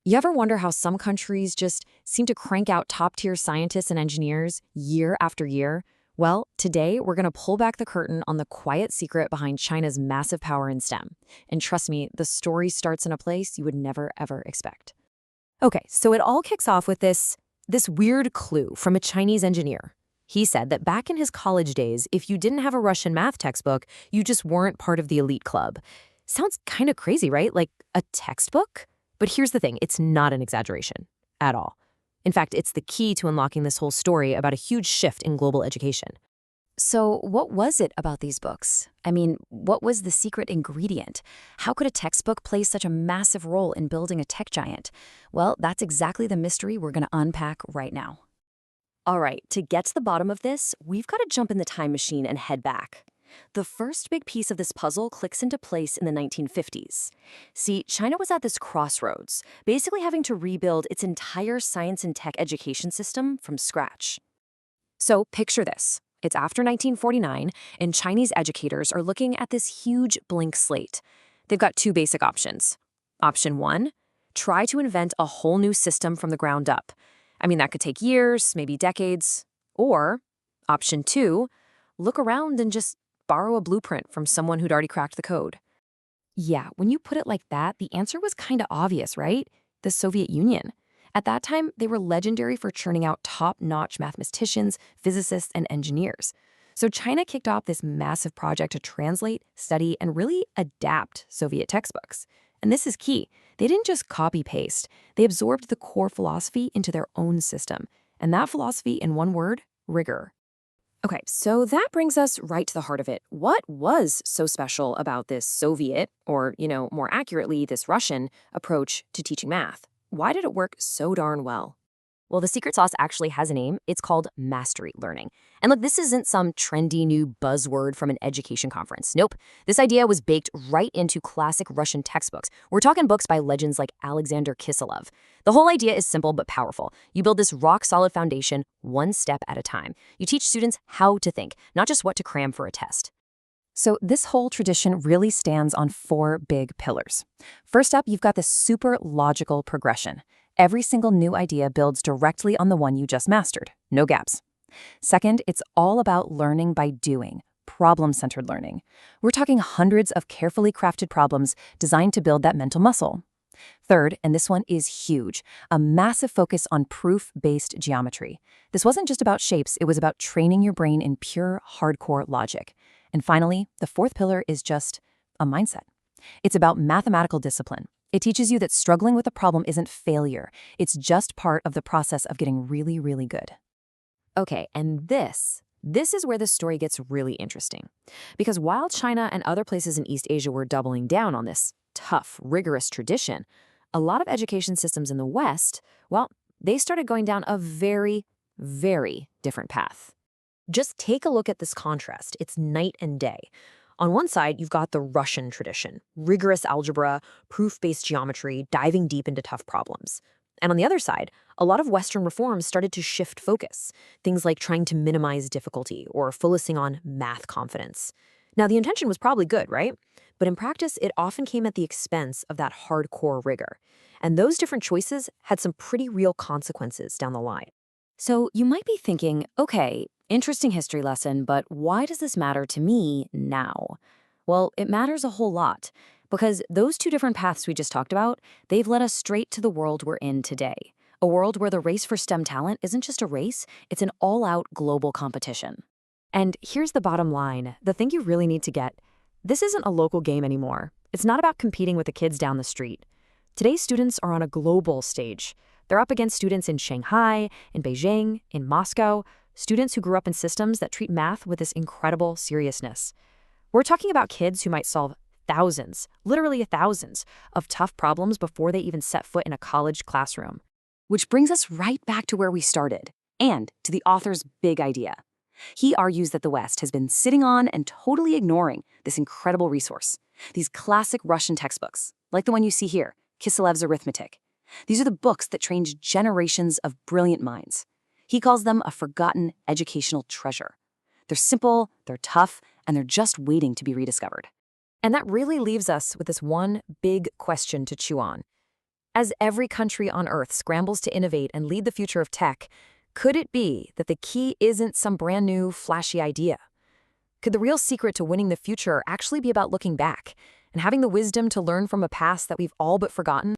You ever wonder how some countries just seem to crank out top-tier scientists and engineers year after year? Well, today we're going to pull back the curtain on the quiet secret behind China's massive power in STEM. And trust me, the story starts in a place you would never, ever expect. Okay, so it all kicks off with this weird clue from a Chinese engineer. He said that back in his college days, if you didn't have a Russian math textbook, you just weren't part of the elite club. Sounds kind of crazy, right? Like a textbook? But here's the thing, it's not an exaggeration at all. In fact, it's the key to unlocking this whole story about a huge shift in global education. So what was it about these books? I mean, what was the secret ingredient? How could a textbook play such a massive role in building a tech giant? Well, that's exactly the mystery we're going to unpack right now. All right, to get to the bottom of this, we've got to jump in the time machine and head back. The first big piece of this puzzle clicks into place in the 1950s. See, China was at this crossroads, basically having to rebuild its entire science and tech education system from scratch. So picture this. It's after 1949, and Chinese educators are looking at this huge blank slate. They've got two basic options. Option one, try to invent a whole new system from the ground up. I mean, that could take years, maybe decades. Or option two, look around and just borrow a blueprint from someone who'd already cracked the code. Yeah, when you put it like that, the answer was kind of obvious, right? The Soviet Union. At that time, they were legendary for churning out top-notch mathematicians, physicists, and engineers. So China kicked off this massive project to translate, study, and really adapt Soviet textbooks. And this is key. They didn't just copy-paste. They absorbed the core philosophy into their own system. And that philosophy, in one word, rigor. Okay, so that brings us right to the heart of it. What was so special about this Soviet, or, more accurately, this Russian approach to teaching math? Why did it work so darn well? Well, the secret sauce actually has a name. It's called mastery learning. And look, this isn't some trendy new buzzword from an education conference. Nope. This idea was baked right into classic Russian textbooks. We're talking books by legends like Alexander Kiselev. The whole idea is simple but powerful. You build this rock-solid foundation one step at a time. You teach students how to think, not just what to cram for a test. So this whole tradition really stands on four big pillars. First up, you've got this super logical progression. Every single new idea builds directly on the one you just mastered. No gaps. Second, it's all about learning by doing, problem-centered learning. We're talking hundreds of carefully crafted problems designed to build that mental muscle. Third, and this one is huge, a massive focus on proof-based geometry. This wasn't just about shapes, it was about training your brain in pure, hardcore logic. And finally, the fourth pillar is just a mindset. It's about mathematical discipline. It teaches you that struggling with a problem isn't failure. It's just part of the process of getting really, really good. Okay, and this is where the story gets really interesting. Because while China and other places in East Asia were doubling down on this tough, rigorous tradition, a lot of education systems in the West, well, they started going down a very, very different path. Just take a look at this contrast. It's night and day. On one side, you've got the Russian tradition, rigorous algebra, proof-based geometry, diving deep into tough problems. And on the other side, a lot of Western reforms started to shift focus, things like trying to minimize difficulty or focusing on math confidence. Now, the intention was probably good, right? But in practice, it often came at the expense of that hardcore rigor. And those different choices had some pretty real consequences down the line. So you might be thinking, okay, interesting history lesson, but why does this matter to me now? Well, it matters a whole lot, because those two different paths we just talked about, they've led us straight to the world we're in today. A world where the race for STEM talent isn't just a race, it's an all-out global competition. And here's the bottom line, the thing you really need to get. This isn't a local game anymore. It's not about competing with the kids down the street. Today's students are on a global stage. They're up against students in Shanghai, in Beijing, in Moscow, students who grew up in systems that treat math with this incredible seriousness. We're talking about kids who might solve thousands, literally thousands, of tough problems before they even set foot in a college classroom. Which brings us right back to where we started, and to the author's big idea. He argues that the West has been sitting on and totally ignoring this incredible resource, these classic Russian textbooks, like the one you see here, Kiselev's Arithmetic. These are the books that trained generations of brilliant minds. He calls them a forgotten educational treasure. They're simple, they're tough, and they're just waiting to be rediscovered. And that really leaves us with this one big question to chew on. As every country on Earth scrambles to innovate and lead the future of tech, could it be that the key isn't some brand new, flashy idea? Could the real secret to winning the future actually be about looking back and having the wisdom to learn from a past that we've all but forgotten?